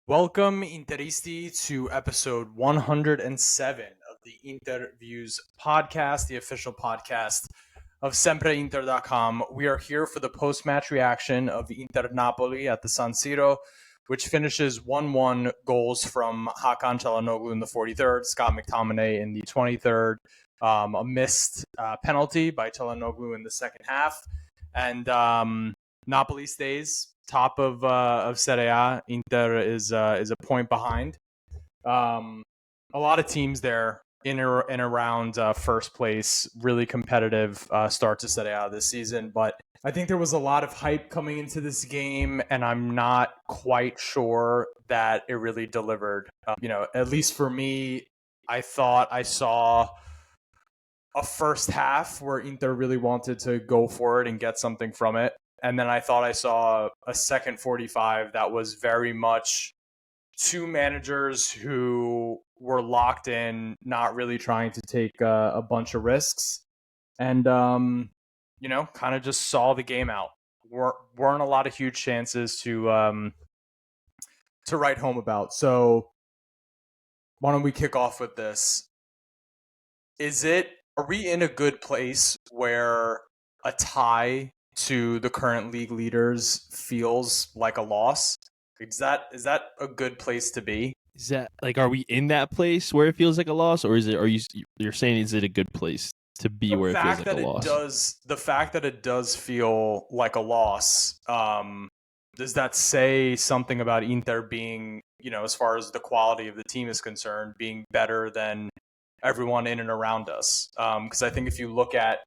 Welcome, Interisti, to episode 107 of the Interviews podcast, the official podcast of SempreInter.com. We are here for the post-match reaction of Inter Napoli at the San Siro, which finishes 1-1, goals from Hakan Calhanoglu in the 43rd, Scott McTominay in the 23rd, a missed penalty by Calhanoglu in the second half, and Napoli stays top of Serie A. Inter is a point behind. A lot of teams there in and around first place. Really competitive start to Serie A this season, but I think there was a lot of hype coming into this game, and I'm not quite sure that it really delivered. At least for me, I thought I saw a first half where Inter really wanted to go for it and get something from it. And then I thought I saw a second 45 that was very much two managers who were locked in, not really trying to take a bunch of risks. And, kind of just saw the game out. Weren't a lot of huge chances to write home about. So why don't we kick off with this? Are we in a good place where a tie to the current league leaders feels like a loss? Is that a good place to be? Is that are we in that place where it feels like a loss, or you're saying is it a good place to be where it feels like a loss? The fact that it does feel like a loss, does that say something about Inter being, as far as the quality of the team is concerned, being better than everyone in and around us? Because I think if you look at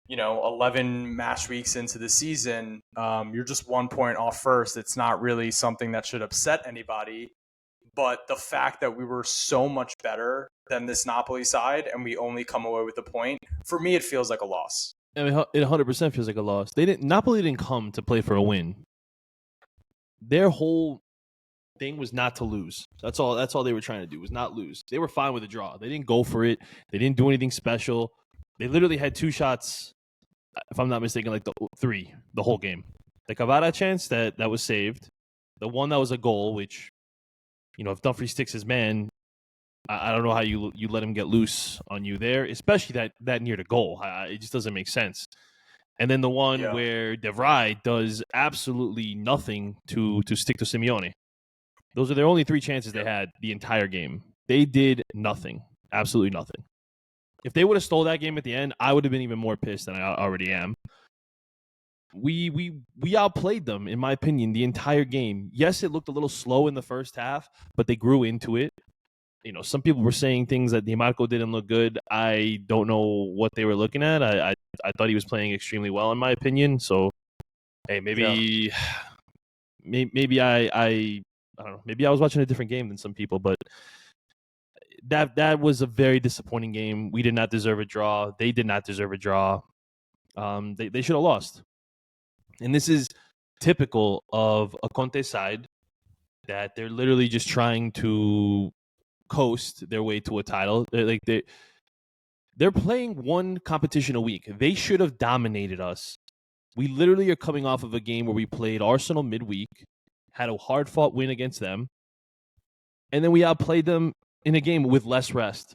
11 match weeks into the season, you're just 1 point off first. It's not really something that should upset anybody. But the fact that we were so much better than this Napoli side and we only come away with a point, for me, it feels like a loss. I mean, it 100% feels like a loss. Napoli didn't come to play for a win. Their whole thing was not to lose. That's all they were trying to do, was not lose. They were fine with a draw. They didn't go for it. They didn't do anything special. They literally had two shots, if I'm not mistaken, the whole game. The Cavara chance that was saved. The one that was a goal, which, if Dumfries sticks his man, I don't know how you let him get loose on you there, especially that near the goal. It just doesn't make sense. And then the one where De Vrij does absolutely nothing to stick to Simeone. Those are their only three chances they had the entire game. They did nothing. Absolutely nothing. If they would have stole that game at the end, I would have been even more pissed than I already am. We outplayed them, in my opinion, the entire game. Yes, it looked a little slow in the first half, but they grew into it. Some people were saying things that Dimarco didn't look good. I don't know what they were looking at. I thought he was playing extremely well, in my opinion. So, hey, maybe I don't know. Maybe I was watching a different game than some people, but that was a very disappointing game. We did not deserve a draw. They did not deserve a draw. They should have lost. And this is typical of a Conte side, that they're literally just trying to coast their way to a title. They're playing one competition a week. They should have dominated us. We literally are coming off of a game where we played Arsenal midweek, had a hard-fought win against them, and then we outplayed them in a game with less rest.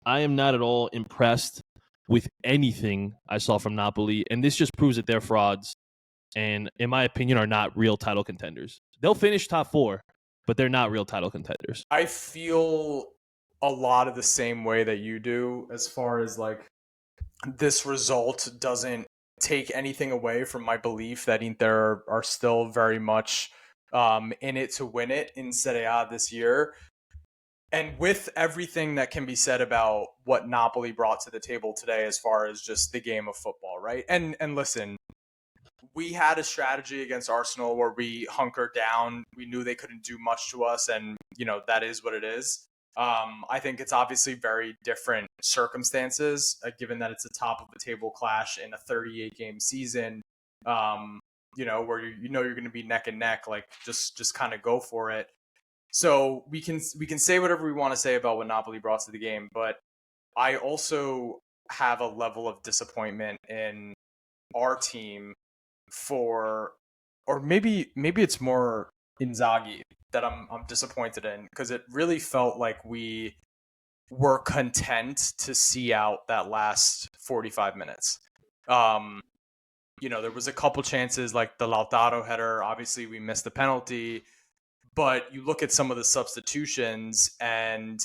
I am not at all impressed with anything I saw from Napoli, and this just proves that they're frauds and, in my opinion, are not real title contenders. They'll finish top four, but they're not real title contenders. I feel a lot of the same way that you do, as far as this result doesn't take anything away from my belief that Inter are still very much in it to win it in Serie A this year. And with everything that can be said about what Napoli brought to the table today, as far as just the game of football, right? And listen, we had a strategy against Arsenal where we hunkered down. We knew they couldn't do much to us, and that is what it is. I think it's obviously very different circumstances, given that it's a top of the table clash in a 38 game season. Where you're going to be neck and neck, just kind of go for it. So we can say whatever we want to say about what Napoli brought to the game, but I also have a level of disappointment in our team or maybe it's more Inzaghi that I'm disappointed in, because it really felt like we were content to see out that last 45 minutes. There was a couple chances like the Lautaro header. Obviously, we missed the penalty, but you look at some of the substitutions and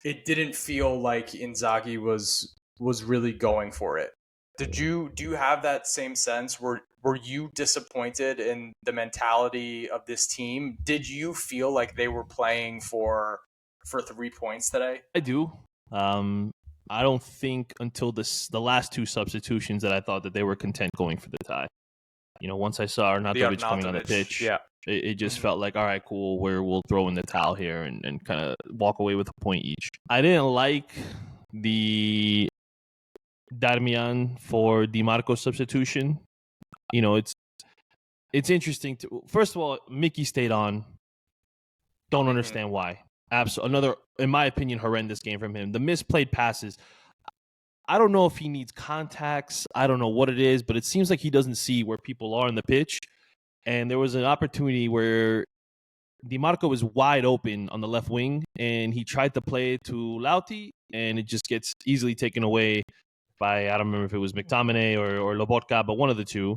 it didn't feel like Inzaghi was really going for it. Do you have that same sense? Were you disappointed in the mentality of this team? Did you feel like they were playing for 3 points today? I do. I don't think until the last two substitutions that I thought that they were content going for the tie. Once I saw Arnautovic coming on the pitch, yeah. it just felt like, all right, cool, we'll throw in the towel here and kind of walk away with a point each. I didn't like the Darmian for Dimarco substitution. It's interesting. First of all, Mickey stayed on. Don't understand why. Another, in my opinion, horrendous game from him. The misplayed passes. I don't know if he needs contacts. I don't know what it is, but it seems like he doesn't see where people are on the pitch. And there was an opportunity where Dimarco was wide open on the left wing, and he tried to play it to Lauti, and it just gets easily taken away by, I don't remember if it was McTominay or Lobotka, but one of the two.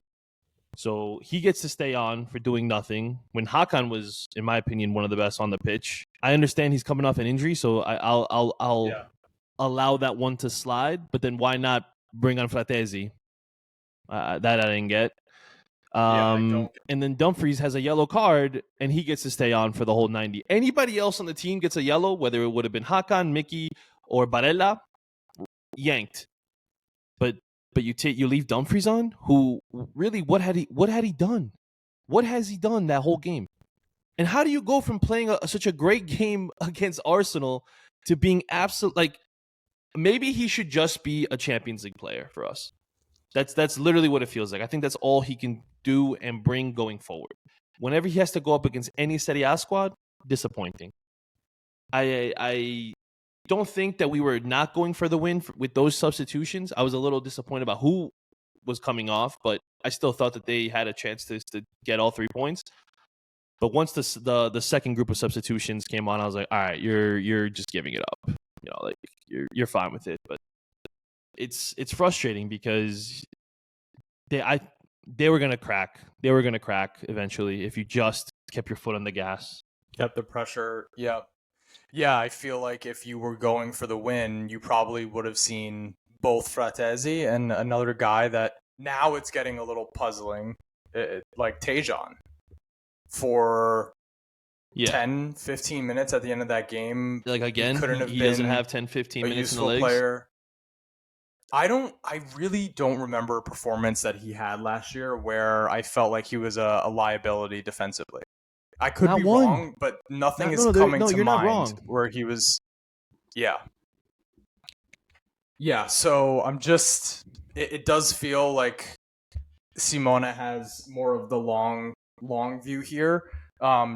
So he gets to stay on for doing nothing when Hakan was, in my opinion, one of the best on the pitch. I understand he's coming off an injury, so I'll allow that one to slide. But then why not bring on Frattesi? That I didn't get. And then Dumfries has a yellow card, and he gets to stay on for the whole 90. Anybody else on the team gets a yellow, whether it would have been Hakan, Mickey, or Barella, yanked. But you leave Dumfries on, who really, what had he done? What has he done that whole game? And how do you go from playing such a great game against Arsenal to being absolute, like, maybe he should just be a Champions League player for us. That's literally what it feels like. I think that's all he can do and bring going forward. Whenever he has to go up against any Serie A squad, disappointing. I don't think that we were not going for the win with those substitutions. I was a little disappointed about who was coming off, but I still thought that they had a chance to get all 3 points. But once the second group of substitutions came on, I was like, all right, you're just giving it up. Like you're fine with it. But it's frustrating because they were gonna crack. They were gonna crack eventually if you just kept your foot on the gas. Kept the pressure. Yeah. Yeah, I feel like if you were going for the win, you probably would have seen both Frattesi and another guy that now it's getting a little puzzling, like Tejan, for 10, 15 minutes at the end of that game. Like, again, he doesn't have 10, 15 minutes in the legs. Player. I really don't remember a performance that he had last year where I felt like he was a liability defensively. I could be wrong, but nothing is coming to mind where he was. Yeah. Yeah, so I'm just. It does feel like Simona has more of the long view here.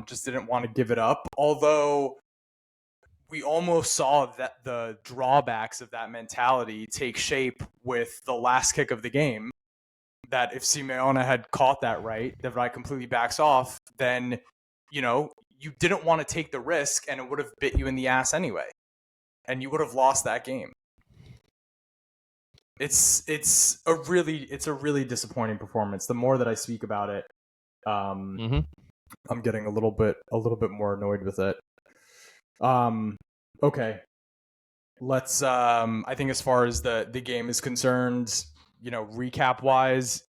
Just didn't want to give it up. Although we almost saw that the drawbacks of that mentality take shape with the last kick of the game. That if Simeone had caught that right completely backs off, then you didn't want to take the risk, and it would have bit you in the ass anyway, and you would have lost that game. It's a really disappointing performance. The more that I speak about it, I'm getting a little bit more annoyed with it. Okay, let's. I think as far as the game is concerned, recap wise,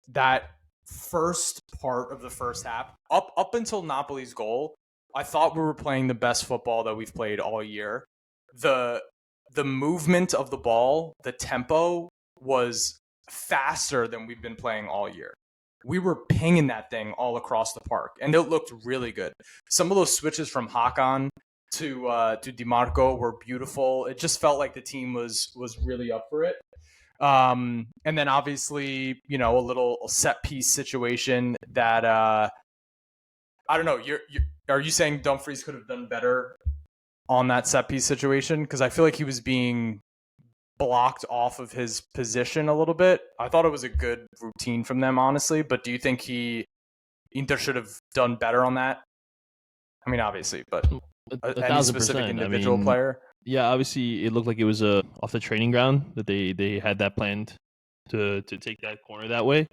that first part of the first half, up until Napoli's goal, I thought we were playing the best football that we've played all year. The movement of the ball, the tempo was faster than we've been playing all year. We were pinging that thing all across the park, and it looked really good. Some of those switches from Hakan to Dimarco were beautiful. It just felt like the team was really up for it. And then obviously, a little set piece situation that I don't know. Are you saying Dumfries could have done better on that set piece situation? Because I feel like he was being blocked off of his position a little bit. I thought it was a good routine from them, honestly. But do you think Inter should have done better on that? I mean, obviously, but any specific 1,000%. individual I mean, player? yeah, obviously it looked like it was off the training ground that they had that planned to take that corner that way.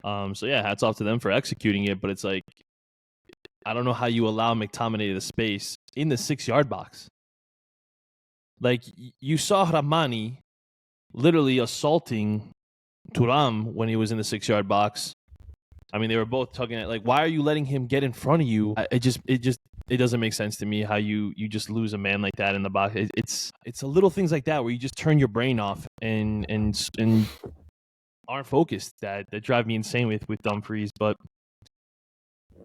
So yeah, hats off to them for executing it. But it's like, I don't know how you allow McTominay the space in the 6-yard box. Like, you saw Ramani literally assaulting Thuram when he was in the 6-yard box. I mean, they were both tugging at, like, why are you letting him get in front of you? It doesn't make sense to me how you just lose a man like that in the box. It's a little things like that where you just turn your brain off and aren't focused that drive me insane with Dumfries. But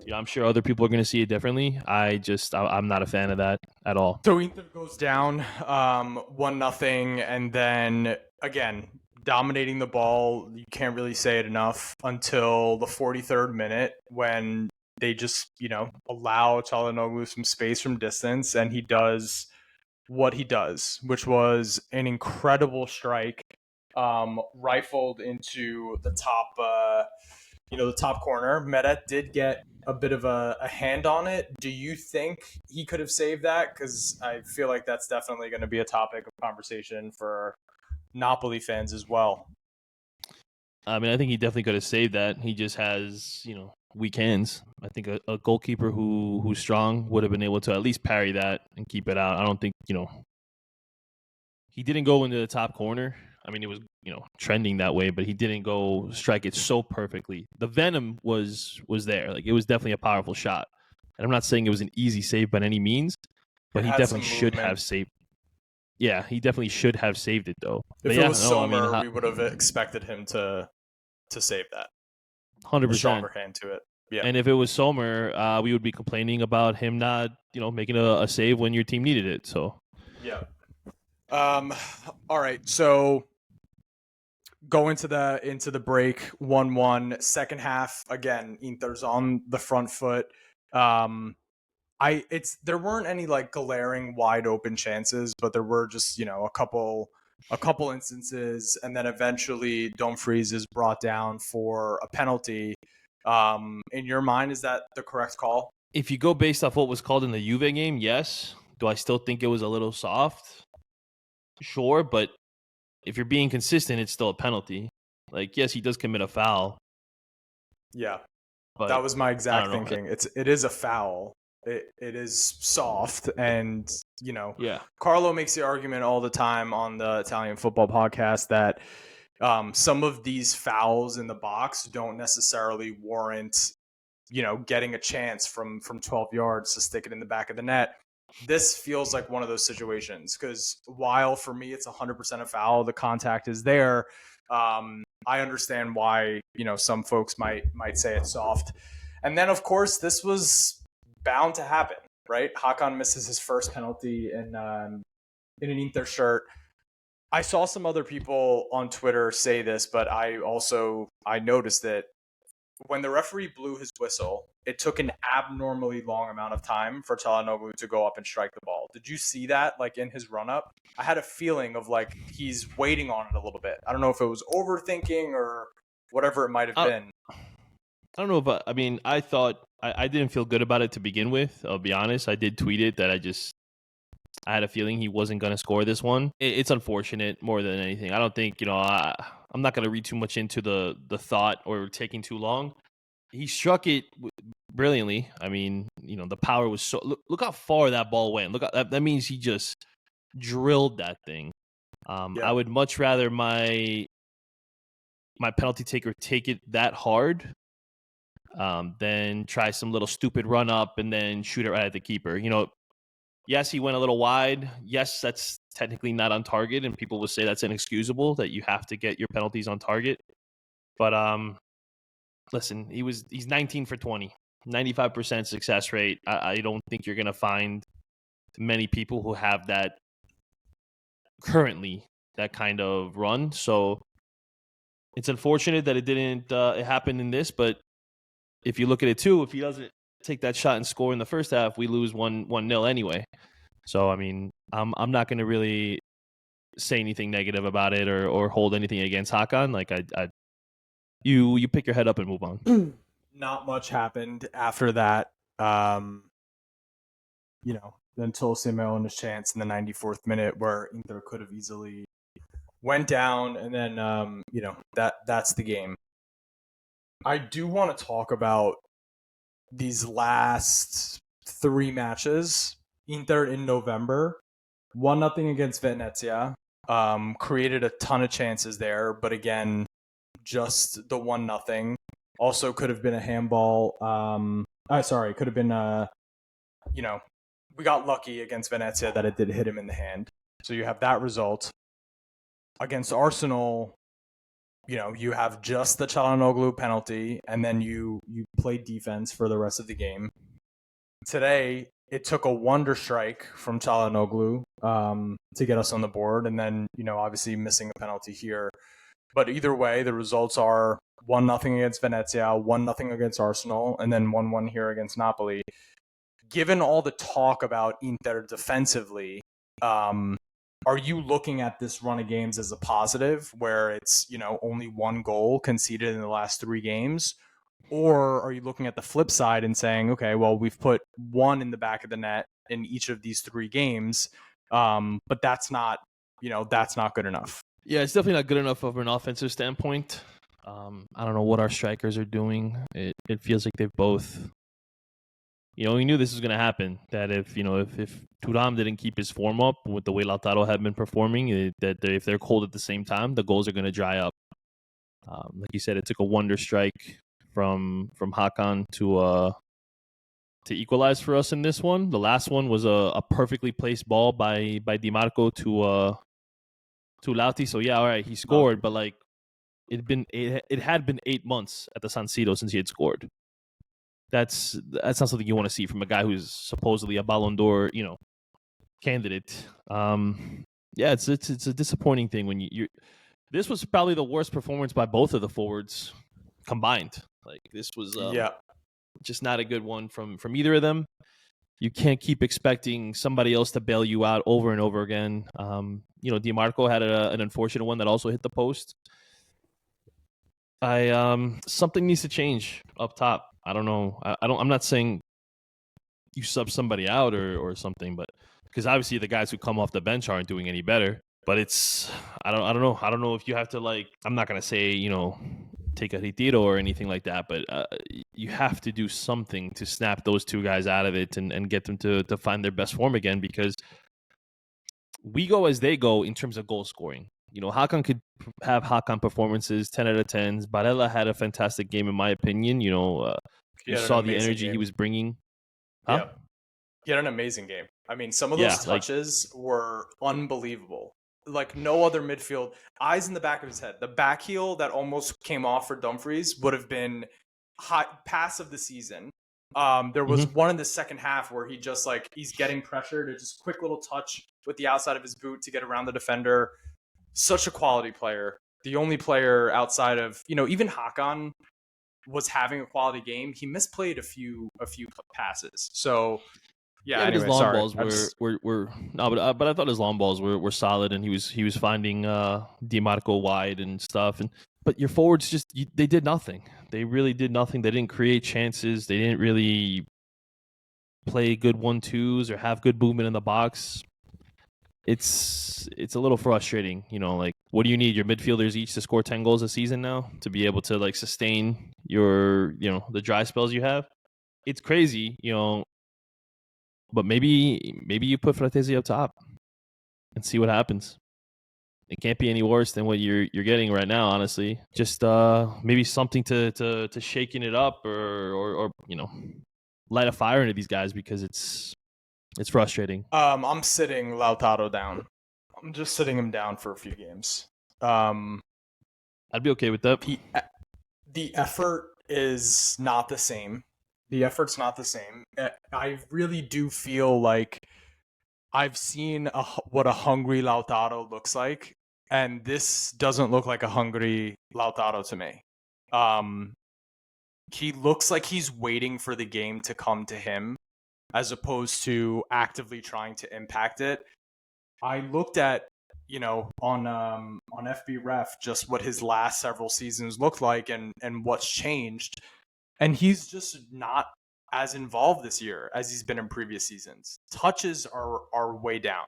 yeah, I'm sure other people are going to see it differently. I'm not a fan of that at all. So Inter goes down 1-0, and then again dominating the ball. You can't really say it enough until the 43rd minute when they just allow Calhanoglu some space from distance, and he does what he does, which was an incredible strike, rifled into the top. The top corner. Meret did get a bit of a hand on it. Do you think he could have saved that? Because I feel like that's definitely going to be a topic of conversation for Napoli fans as well. I mean, I think he definitely could have saved that. He just has, weak hands. I think a goalkeeper who's strong would have been able to at least parry that and keep it out. I don't think, he didn't go into the top corner. I mean, it was, trending that way, but he didn't go strike it so perfectly. The venom was there. Like, it was definitely a powerful shot. And I'm not saying it was an easy save by any means, but he definitely should have saved. Yeah, he definitely should have saved it, though. If it was Sommer, we would have expected him to save that. 100%. Stronger hand to it. Yeah. And if it was Sommer, we would be complaining about him not, making a save when your team needed it. So. Yeah. All right. So go into the break 1-1. Second half, again, Inter's on the front foot. There weren't any like glaring wide open chances, but there were just a couple instances, and then eventually Dumfries is brought down for a penalty. In your mind, is that the correct call? If you go based off what was called in the Juve game, yes. Do I still think it was a little soft? Sure, but if you're being consistent, it's still a penalty. Like, yes, he does commit a foul. Yeah, but that was my exact thinking. It is a foul. It is soft, and yeah. Carlo makes the argument all the time on the Italian Football Podcast that some of these fouls in the box don't necessarily warrant getting a chance from 12 yards to stick it in the back of the net. This feels like one of those situations, because while for me it's 100% a foul, the contact is there. I understand why some folks might say it's soft, and then of course this was bound to happen, right? Hakan misses his first penalty in an Inter shirt. I saw some other people on Twitter say this, but I noticed that when the referee blew his whistle, it took an abnormally long amount of time for Calhanoglu to go up and strike the ball. Did you see that, like, in his run-up? I had a feeling of, like, he's waiting on it a little bit. I don't know if it was overthinking or whatever it might have been. I don't know, but I mean, I thought I didn't feel good about it to begin with. I'll be honest. I did tweet it that I had a feeling he wasn't going to score this one. It's unfortunate more than anything. I don't think, I'm not going to read too much into the thought or taking too long. He struck it brilliantly. I mean, the power was so... Look how far that ball went. That means he just drilled that thing. I would much rather my penalty taker take it that hard than try some little stupid run up and then shoot it right at the keeper. Yes, he went a little wide. Yes, that's technically not on target, and people will say that's inexcusable, that you have to get your penalties on target. But listen, he's 19 for 20, 95% success rate. I don't think you're going to find many people who have that currently, that kind of run. So it's unfortunate that it didn't it happened in this, but if you look at it too, if he doesn't take that shot and score in the first half, we lose 1-0 anyway. So I mean, I'm not going to really say anything negative about it or hold anything against Hakan. Like you pick your head up and move on. Not much happened after that. until Simeone's chance in the 94th minute where Inter could have easily went down, and then that's the game. I do want to talk about these last 3 matches. Inter in November, 1-0 against Venezia, created a ton of chances there, but again, just the 1-0. Also could have been a handball. Could have been we got lucky against Venezia that it did hit him in the hand. So you have that result. Against Arsenal, you have just the Calhanoglu penalty, and then you play defense for the rest of the game. Today, it took a wonder strike from Calhanoglu to get us on the board, and then, obviously missing a penalty here. But either way, the results are 1-0 against Venezia, 1-0 against Arsenal, and then 1-1 here against Napoli. Given all the talk about Inter defensively, are you looking at this run of games as a positive where it's, only 1 goal conceded in the last 3 games? Or are you looking at the flip side and saying, okay, well, we've put 1 in the back of the net in each of these 3 games, but that's not good enough? Yeah, it's definitely not good enough from an offensive standpoint. I don't know what our strikers are doing. It feels like they've both... we knew this was going to happen, that if Thuram didn't keep his form up with the way Lautaro had been performing, that if they're cold at the same time, the goals are going to dry up. Like you said, it took a wonder strike from Hakan to equalize for us in this one. The last one was a perfectly placed ball by Dimarco to Lauti. So yeah, all right, he scored, but like it had been 8 months at the San Siro since he had scored. That's not something you want to see from a guy who's supposedly a Ballon d'Or, candidate. Yeah, it's a disappointing thing when you. This was probably the worst performance by both of the forwards combined. Like this was just not a good one from either of them. You can't keep expecting somebody else to bail you out over and over again. Dimarco had an unfortunate one that also hit the post. Something needs to change up top. I don't know. I'm not saying you sub somebody out or something, but because obviously the guys who come off the bench aren't doing any better. But it's I don't know. I don't know if you have to I'm not gonna say take a retiro or anything like that, but you have to do something to snap those 2 guys out of it and get them to find their best form again, because we go as they go in terms of goal scoring. Hakan could have Hakan performances, 10 out of 10s. Barella had a fantastic game, in my opinion. You saw the energy game he was bringing. Huh? Yeah. He had an amazing game. I mean, some of those touches were unbelievable. Like no other midfield. Eyes in the back of his head. The back heel that almost came off for Dumfries would have been pass of the season. There was one in the second half where he just he's getting pressured. It's just quick little touch with the outside of his boot to get around the defender. Such a quality player. The only player outside of, even Hakan was having a quality game. He misplayed a few passes. So yeah, but anyway, his long balls were no, but I thought his long balls were solid, and he was finding Dimarco wide and stuff. But your forwards they did nothing. They really did nothing. They didn't create chances. They didn't really play good 1-2s or have good movement in the box. It's a little frustrating, what do you need? Your midfielders each to score 10 goals a season now to be able to sustain your, the dry spells you have? It's crazy, but maybe you put Frattesi up top and see what happens. It can't be any worse than what you're getting right now, honestly. Just maybe something to shaking it up or light a fire into these guys, because it's frustrating. I'm sitting Lautaro down. I'm just sitting him down for a few games. I'd be okay with that. The effort is not the same. The effort's not the same. I really do feel like I've seen what a hungry Lautaro looks like, and this doesn't look like a hungry Lautaro to me. He looks like he's waiting for the game to come to him, as opposed to actively trying to impact it. I looked at, on FB Ref, just what his last several seasons looked like and what's changed. And he's just not as involved this year as he's been in previous seasons. Touches are way down.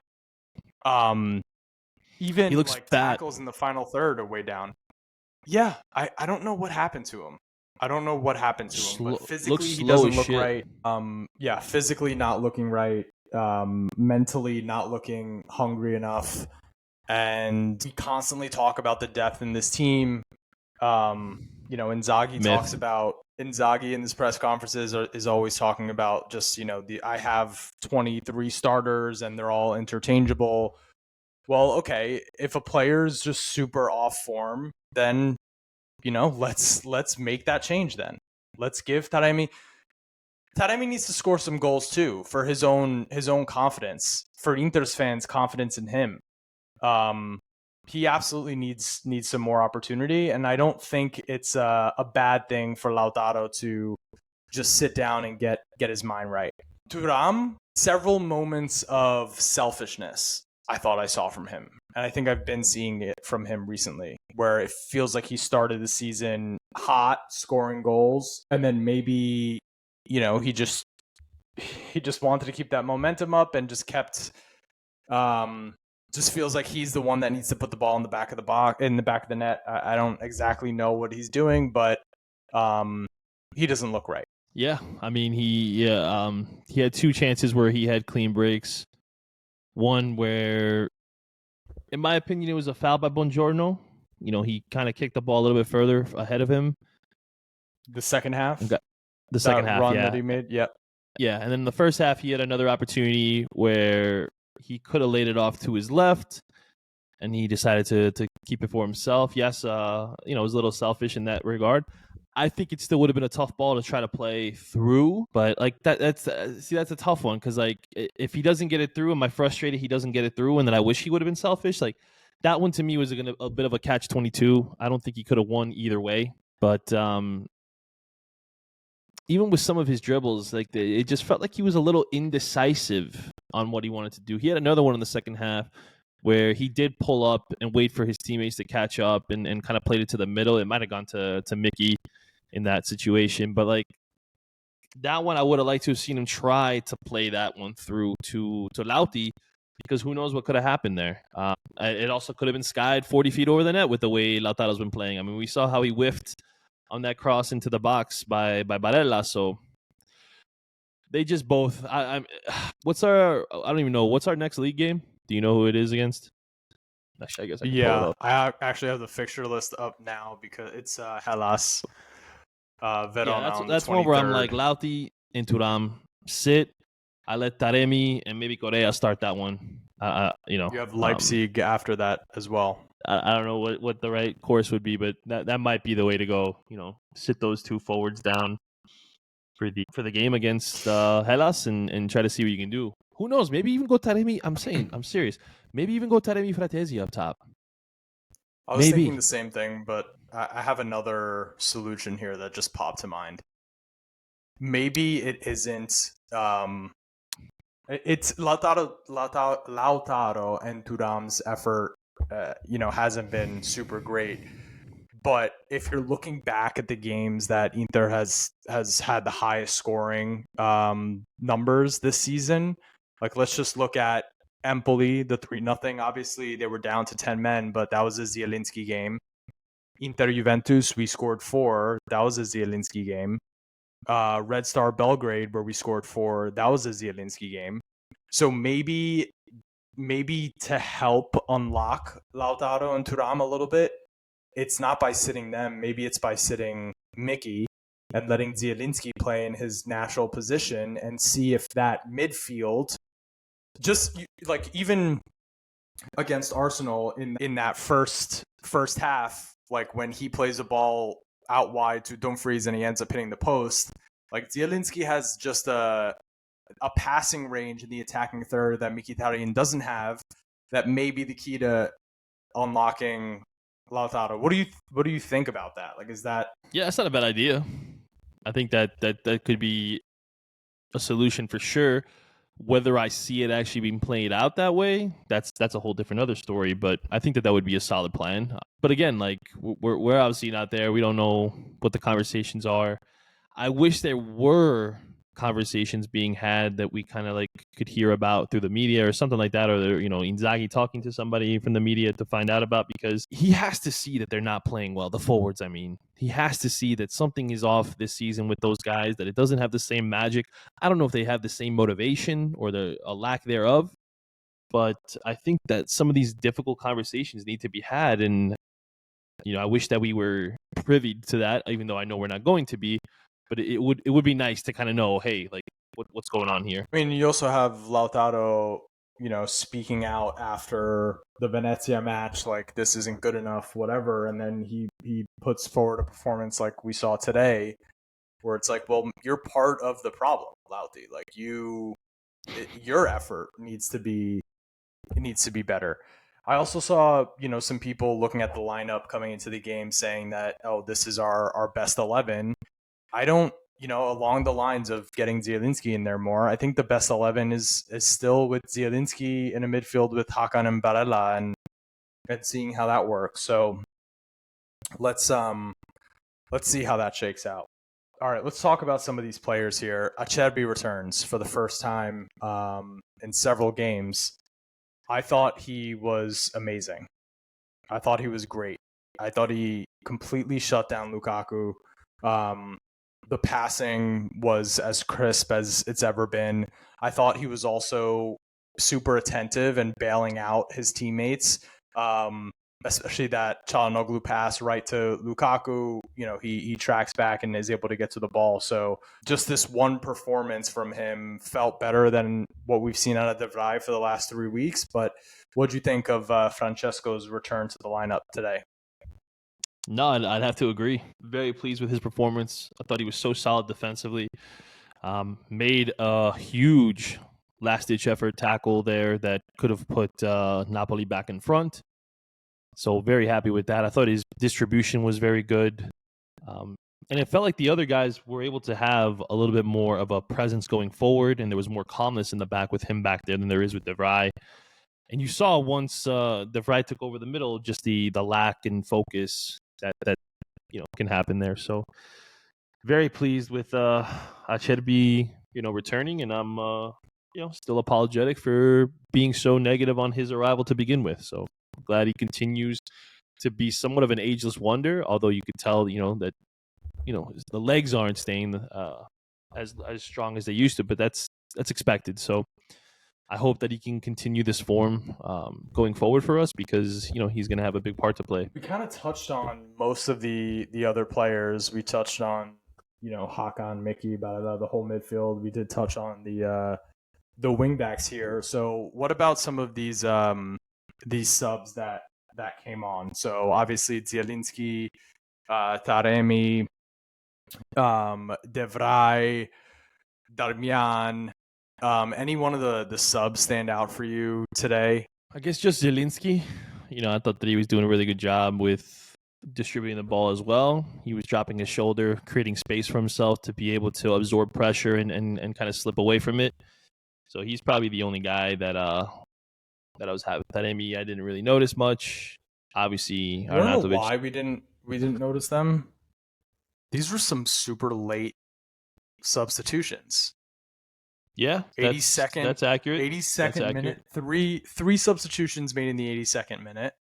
Even He looks like fat. tackles in the final third are way down. Yeah, I don't know what happened to him. I don't know what happened to him, but physically looks he slow doesn't as look shit. right. Yeah, physically not looking right. Mentally not looking hungry enough. And we constantly talk about the depth in this team. Inzaghi talks about Inzaghi in his press conferences is always talking about just, I have 23 starters and they're all interchangeable. Well, okay, if a player's just super off form, then let's make that change then. Let's give Taremi needs to score some goals too for his own confidence, for Inter's fans' confidence in him. He absolutely needs some more opportunity, and I don't think it's a bad thing for Lautaro to just sit down and get his mind right. Thuram, several moments of selfishness I thought I saw from him. And I think I've been seeing it from him recently, where it feels like he started the season hot, scoring goals, and then maybe, he just wanted to keep that momentum up and just kept just feels like he's the one that needs to put the ball in the back of the net. I don't exactly know what he's doing, but he doesn't look right. Yeah, I mean he had two chances where he had clean breaks. One where, in my opinion, it was a foul by Buongiorno. He kind of kicked the ball a little bit further ahead of him. The second half, the second half, run yeah, that he made, yep. Yeah, and then the first half he had another opportunity where he could have laid it off to his left, and he decided to keep it for himself. Yes, it was a little selfish in that regard. I think it still would have been a tough ball to try to play through, but like that's a tough one because like if he doesn't get it through, am I frustrated he doesn't get it through, and then I wish he would have been selfish? Like that one to me was a bit of a catch-22. I don't think he could have won either way, but even with some of his dribbles, like it just felt like he was a little indecisive on what he wanted to do. He had another one in the second half where he did pull up and wait for his teammates to catch up and kind of played it to the middle. It might have gone to Mickey in that situation, but like that one, I would have liked to have seen him try to play that one through to Lauti, because who knows what could have happened there. It also could have been skied 40 feet over the net with the way Lautaro's been playing. I mean, we saw how he whiffed on that cross into the box by Barella. So they just both. I don't even know what's our next league game. Do you know who it is against? Actually, I guess I can pull it up. I actually have the fixture list up now because it's Hellas. Verona that's one where I'm like Lauti and Thuram sit. I let Taremi and maybe Correa start that one. You have Leipzig after that as well. I don't know what the right course would be, but that might be the way to go. Sit those two forwards down for the game against Hellas and try to see what you can do. Who knows? Maybe even go Taremi. I'm serious. Maybe even go Taremi Frattesi up top. I was thinking the same thing, but I have another solution here that just popped to mind. Maybe it isn't. It's Lautaro and Thuram's effort. Hasn't been super great. But if you're looking back at the games that Inter has had the highest scoring numbers this season, like let's just look at Empoli, the 3-0. Obviously, they were down to 10 men, but that was a Zielinski game. Inter Juventus, we scored 4. That was a Zielinski game. Red Star Belgrade, where we scored 4. That was a Zielinski game. So maybe to help unlock Lautaro and Thuram a little bit, it's not by sitting them. Maybe it's by sitting Mickey and letting Zielinski play in his natural position and see if that midfield, just like even against Arsenal in that first half, like when he plays a ball out wide to Dumfries and he ends up hitting the post, like Zielinski has just a passing range in the attacking third that Mkhitaryan doesn't have. That may be the key to unlocking Lautaro. What do you think about that? Like, is that? Yeah, that's not a bad idea. I think that could be a solution for sure. Whether I see it actually being played out that way, that's a whole different other story. But I think that would be a solid plan. But again, like we're obviously not there. We don't know what the conversations are. I wish there were conversations being had that we kind of like could hear about through the media or something like that, or Inzaghi talking to somebody from the media to find out about, because he has to see that they're not playing well. The forwards, I mean, he has to see that something is off this season with those guys, that it doesn't have the same magic. I don't know if they have the same motivation or a lack thereof, but I think that some of these difficult conversations need to be had, and I wish that we were privy to that, even though I know we're not going to be. But it would be nice to kind of know, hey, like what's going on here. I mean, you also have Lautaro, speaking out after the Venezia match, like this isn't good enough, whatever, and then he puts forward a performance like we saw today, where it's like, well, you're part of the problem, Lauti. Like your effort needs to be better. I also saw, some people looking at the lineup coming into the game saying that, oh, this is our best 11. I don't, along the lines of getting Zielinski in there more. I think the best 11 is still with Zielinski in a midfield with Hakan and Barella, and seeing how that works. So let's see how that shakes out. All right, let's talk about some of these players here. Acerbi returns for the first time in several games. I thought he was amazing. I thought he was great. I thought he completely shut down Lukaku. The passing was as crisp as it's ever been. I thought he was also super attentive and bailing out his teammates, especially that Calhanoglu pass right to Lukaku. He tracks back and is able to get to the ball. So just this one performance from him felt better than what we've seen out of De Vrij for the last 3 weeks. But what do you think of Francesco's return to the lineup today? No, I'd have to agree. Very pleased with his performance. I thought he was so solid defensively. Made a huge last-ditch effort tackle there that could have put Napoli back in front. So very happy with that. I thought his distribution was very good. And it felt like the other guys were able to have a little bit more of a presence going forward, and there was more calmness in the back with him back there than there is with De Vrij. And you saw once De Vrij took over the middle, just the lack in focus that can happen there. So very pleased with Acerbi, returning, and I'm still apologetic for being so negative on his arrival to begin with. So I'm glad he continues to be somewhat of an ageless wonder, although you could tell that the legs aren't staying as strong as they used to, but that's expected. So I hope that he can continue this form going forward for us, because he's going to have a big part to play. We kind of touched on most of the other players. We touched on Hakan, Mickey, Barella, the whole midfield. We did touch on the wingbacks here. So what about some of these subs that came on? So obviously Zielinski, Taremi, De Vrij, Darmian. Any one of the subs stand out for you today? I guess just Zielinski. I thought that he was doing a really good job with distributing the ball as well. He was dropping his shoulder, creating space for himself to be able to absorb pressure and kind of slip away from it. So he's probably the only guy that I was having. Taremi, I didn't really notice much. Obviously, I don't know why we didn't notice them. These were some super late substitutions. Yeah, 82nd. That's accurate. 82nd minute. Three substitutions made in the 82nd minute,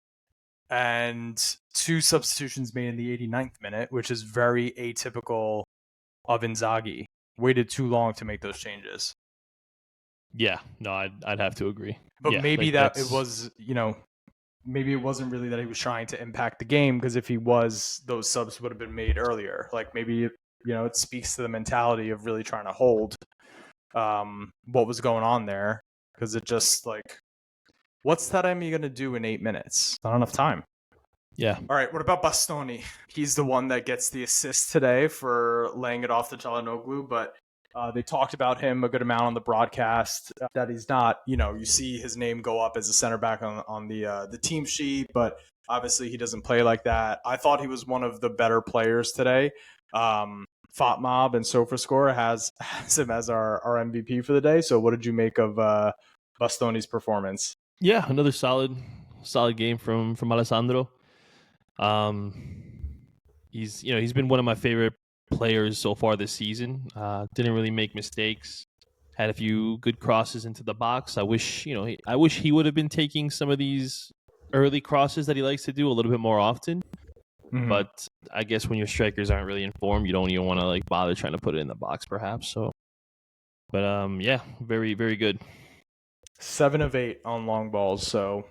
and 2 substitutions made in the 89th minute, which is very atypical of Inzaghi. Waited too long to make those changes. Yeah, no, I'd have to agree. But maybe it was, maybe it wasn't really that he was trying to impact the game, because if he was, those subs would have been made earlier. Like maybe, it speaks to the mentality of really trying to hold what was going on there, because it just what's Taremi going to do in 8 minutes? Not enough time. Yeah. All right, what about Bastoni? He's the one that gets the assist today for laying it off to Calhanoglu, but they talked about him a good amount on the broadcast, that he's not, you see his name go up as a center back on the team sheet, but obviously he doesn't play like that. I thought he was one of the better players today. FotMob and SofaScore has him as our MVP for the day. So what did you make of Bastoni's performance? Yeah, another solid game from Alessandro. He's been one of my favorite players so far this season. Didn't really make mistakes. Had a few good crosses into the box. I wish he would have been taking some of these early crosses that he likes to do a little bit more often. Mhm. But I guess when your strikers aren't really informed, you don't even want to bother trying to put it in the box, perhaps. So, but yeah, very, very good. 7 of 8 on long balls, so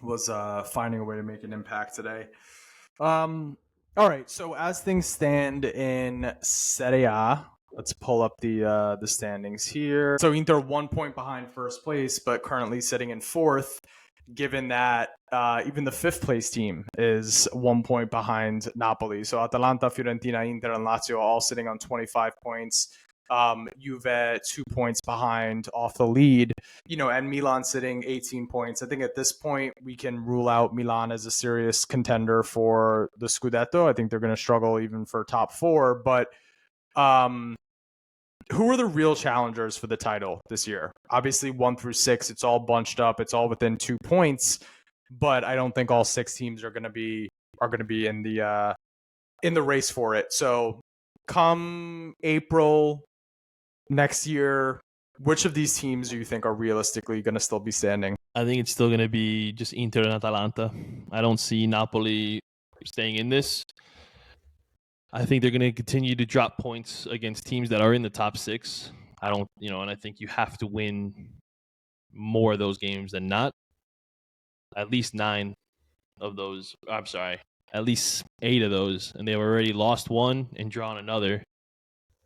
was finding a way to make an impact today. All right, so as things stand in Serie A, let's pull up the standings here. So Inter 1 point behind first place, but currently sitting in fourth, given that even the fifth place team is 1 point behind Napoli. So Atalanta, Fiorentina, Inter, and Lazio all sitting on 25 points. Juve 2 points behind off the lead, and Milan sitting 18 points. I think at this point we can rule out Milan as a serious contender for the Scudetto. I think they're going to struggle even for top 4, but who are the real challengers for the title this year? Obviously 1 through 6, it's all bunched up, it's all within 2 points, but I don't think all 6 teams are going to be in the race for it. So come April next year, which of these teams do you think are realistically going to still be standing? I think it's still going to be just Inter and Atalanta. I don't see Napoli staying in this. I think they're going to continue to drop points against teams that are in the top 6. And I think you have to win more of those games than not. At least 9 of those. I'm sorry, at least 8 of those, and they've already lost one and drawn another.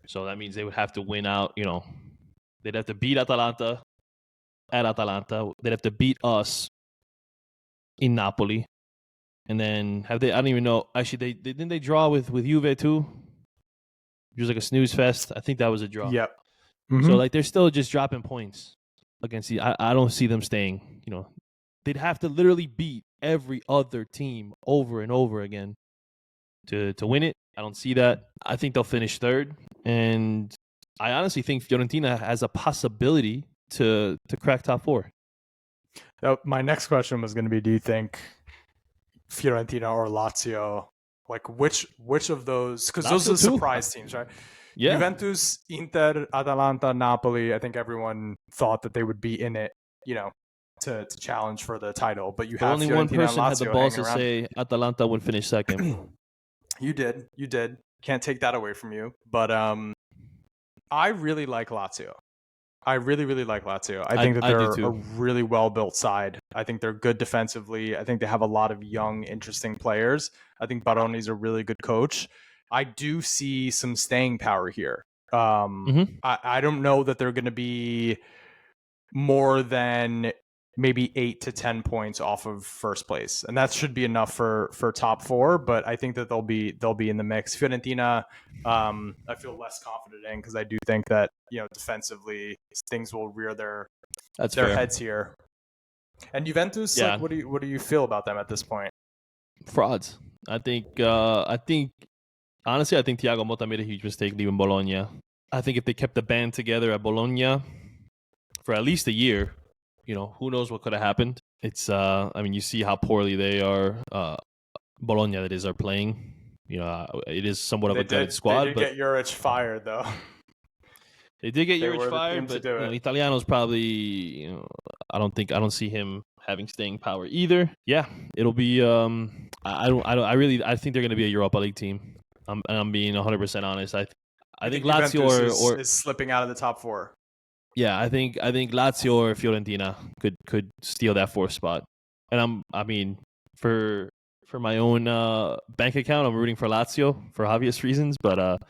So that means they would have to win out. They'd have to beat Atalanta at Atalanta. They'd have to beat us in Napoli. And then I don't even know. Actually, didn't they draw with Juve too? It was like a snooze fest. I think that was a draw. Yep. Mm-hmm. So they're still just dropping points against I don't see them staying. They'd have to literally beat every other team over and over again to win it. I don't see that. I think they'll finish third, and I honestly think Fiorentina has a possibility to crack top 4. My next question was going to be: do you think Fiorentina or Lazio, which of those? Because those are the surprise teams, right? Yeah. Juventus, Inter, Atalanta, Napoli. I think everyone thought that they would be in it, to challenge for the title. But you have only Fiorentina one person and Lazio had the balls to around. say Atalanta would finish second. You did. Can't take that away from you. But I really like Lazio. I really, really like Lazio. I think that they're a really well-built side. I think they're good defensively. I think they have a lot of young, interesting players. I think Baroni's a really good coach. I do see some staying power here. I don't know that they're going to be more than maybe 8 to 10 points off of first place, and that should be enough for top 4. But I think that they'll be in the mix. Fiorentina, I feel less confident in, because I do think that defensively things will rear their heads here. And Juventus, what do you feel about them at this point? Frauds. I think honestly, I think Thiago Motta made a huge mistake leaving Bologna. I think if they kept the band together at Bologna for at least a year, who knows what could have happened. It's you see how poorly they are. Bologna, that is, are playing. It is somewhat of a gutted squad. They did get Juric fired, though. They did get Juric fired, but Italiano's probably. I don't see him having staying power either. Yeah, it'll be. I think they're going to be a Europa League team. I'm being 100% honest. I think Lazio is slipping out of the top 4. Yeah, I think Lazio or Fiorentina could steal that 4th spot. And for my own bank account, I'm rooting for Lazio for obvious reasons. But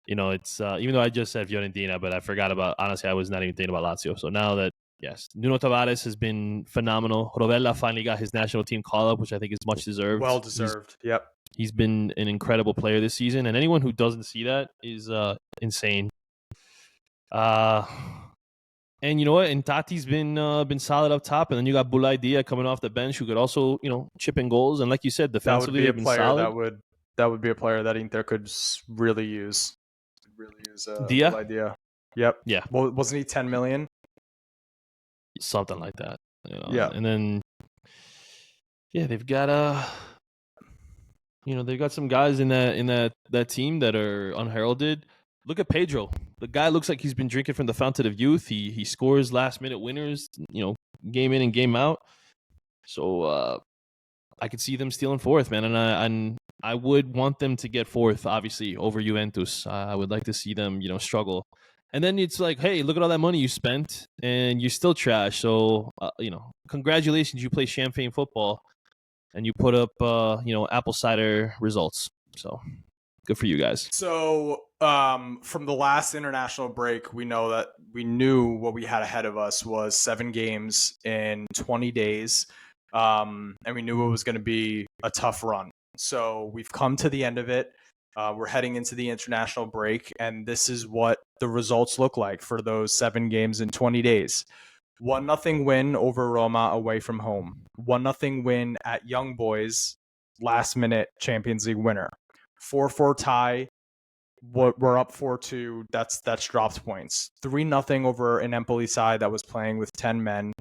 it's even though I just said Fiorentina, but I forgot about. Honestly, I was not even thinking about Lazio. So now that Nuno Tavares has been phenomenal. Rovella finally got his national team call up, which I think is much deserved. Well deserved. Yep. He's been an incredible player this season, and anyone who doesn't see that is insane. And you know what? And Tati's been solid up top, and then you got Boulaye coming off the bench who could also chip in goals. And like you said, defensively they've been solid. That would be a player that Inter could really use. Boulaye. Yep. Yeah. Well, wasn't he 10 million? Something like that. Yeah. And then they've got They've got some guys in that team that are unheralded. Look at Pedro. The guy looks like he's been drinking from the fountain of youth. He scores last minute winners, game in and game out. So I could see them stealing fourth, man, and I would want them to get fourth, obviously, over Juventus. I would like to see them, struggle. And then it's like, hey, look at all that money you spent, and you're still trash. So, congratulations, you play champagne football, and you put up, apple cider results. So, good for you guys. So, from the last international break, we knew what we had ahead of us was 7 games in 20 days. And we knew it was going to be a tough run. So we've come to the end of it. We're heading into the international break, and this is what the results look like for those 7 games in 20 days. 1-0 win over Roma away from home. 1-0 win at Young Boys, last minute Champions League winner. 4-4 tie. We're up 4-2. That's dropped points. 3-0 over an Empoli side that was playing with 10 men.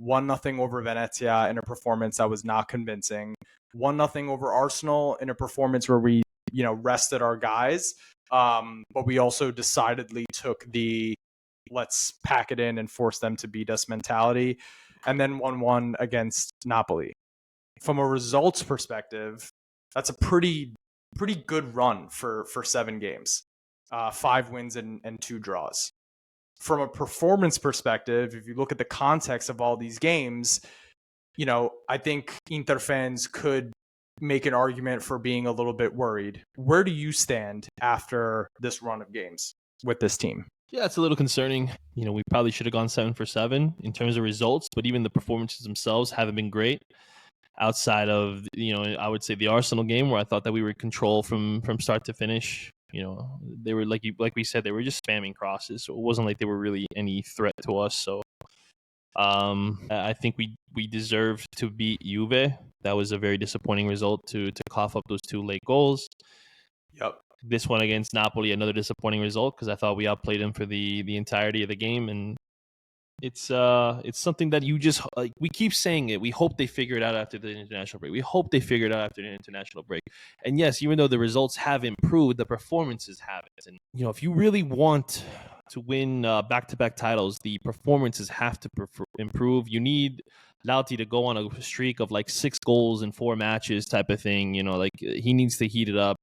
1-0 over Venezia in a performance that was not convincing. 1-0 over Arsenal in a performance where we, rested our guys. But we also decidedly took the let's pack it in and force them to beat us mentality. And then 1-1 against Napoli. From a results perspective, that's a pretty good run for 7 games. 5 wins and 2 draws. From a performance perspective, if you look at the context of all these games, I think Inter fans could make an argument for being a little bit worried. Where do you stand after this run of games with this team? Yeah, it's a little concerning. We probably should have gone 7 for 7 in terms of results, but even the performances themselves haven't been great. Outside of, I would say the Arsenal game where I thought that we were in control from start to finish. They were like we said, they were just spamming crosses, so it wasn't like they were really any threat to us. So I think we deserved to beat Juve. That was a very disappointing result to cough up those 2 late goals. Yep. This one against Napoli, another disappointing result because I thought we outplayed them for the entirety of the game, and it's something that you just we keep saying it. We hope they figure it out after the international break. We hope they figure it out after the international break. And yes, even though the results have improved, the performances haven't. And if you really want to win back-to-back titles, the performances have to improve. You need Lauti to go on a streak of like 6 goals in 4 matches type of thing. He needs to heat it up.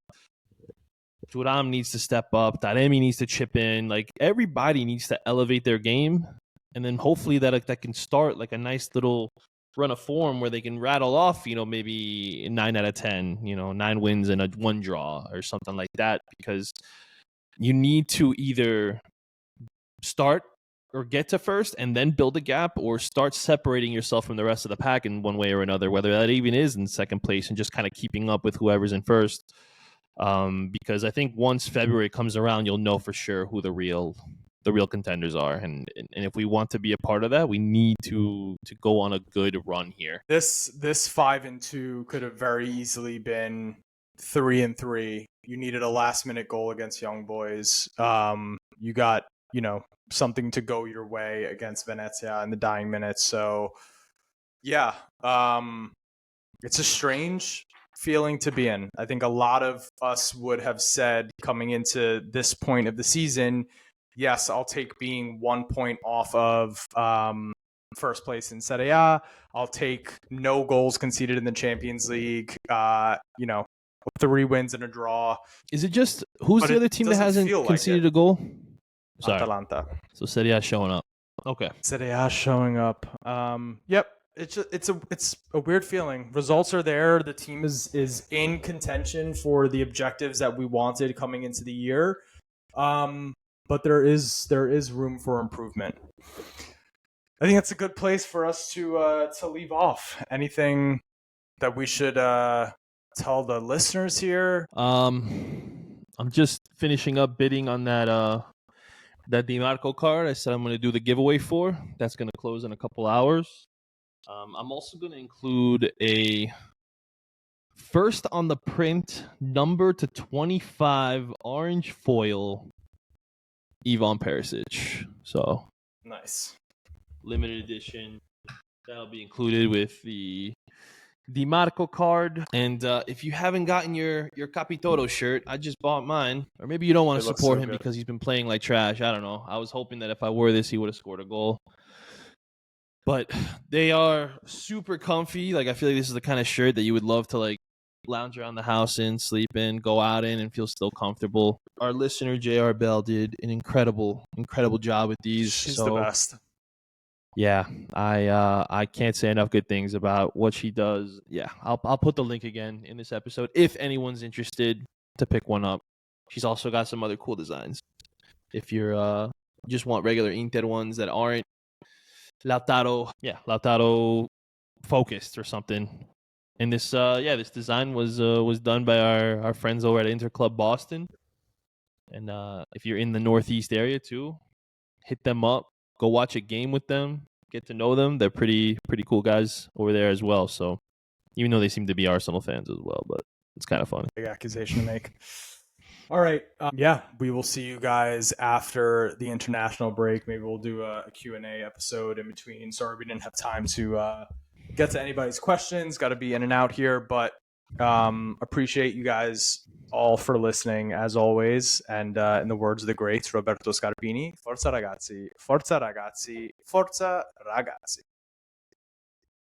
Thuram needs to step up. Taremi needs to chip in. Like everybody needs to elevate their game. And then hopefully that can start like a nice little run of form where they can rattle off, maybe 9 out of 10, 9 wins and a 1 draw or something like that. Because you need to either start or get to first and then build a gap, or start separating yourself from the rest of the pack in one way or another, whether that even is in second place and just kind of keeping up with whoever's in first. Because I think once February comes around, you'll know for sure who the real contenders are, and if we want to be a part of that, we need to go on a good run here. This 5-2 could have very easily been 3-3. You needed a last minute goal against Young Boys. You got something to go your way against Venezia in the dying minutes. So yeah, it's a strange feeling to be in. I think a lot of us would have said coming into this point of the season, yes, I'll take being 1 point off of first place in Serie A. I'll take no goals conceded in the Champions League. 3 wins and a draw. Is it just who's the other team that hasn't conceded a goal? Sorry. Atalanta. So Serie A showing up. Okay. Serie A showing up. Yep. It's a weird feeling. Results are there. The team is in contention for the objectives that we wanted coming into the year. But there is room for improvement. I think that's a good place for us to leave off. Anything that we should tell the listeners here? I'm just finishing up bidding on that Dimarco card I said I'm going to do the giveaway for. That's going to close in a couple hours. I'm also going to include a first on the print number to 25 orange foil Ivan Perisic. So nice. Limited edition. That'll be included with the Dimarco card. And if you haven't gotten your Capitolo shirt, I just bought mine. Or maybe you don't want to support him because he's been playing like trash. I don't know. I was hoping that if I wore this, he would have scored a goal. But they are super comfy. Like, I feel like this is the kind of shirt that you would love to, like, lounge around the house in, sleep in, go out in, and feel still comfortable. Our listener, J.R. Bell, did an incredible job with these. She's the best. Yeah, I can't say enough good things about what she does. Yeah, I'll put the link again in this episode if anyone's interested to pick one up. She's also got some other cool designs. If you're just want regular Inter ones that aren't Lautaro focused or something. And this this design was done by our friends over at Inter Club Boston. And if you're in the Northeast area too, hit them up. Go watch a game with them. Get to know them. They're pretty cool guys over there as well. So even though they seem to be Arsenal fans as well, but it's kind of fun. Big accusation to make. All right. We will see you guys after the international break. Maybe we'll do a Q&A episode in between. Sorry we didn't have time to get to anybody's questions. Got to be in and out here, but appreciate you guys all for listening as always. And in the words of the greats, Roberto Scarpini, forza ragazzi, forza ragazzi, forza ragazzi.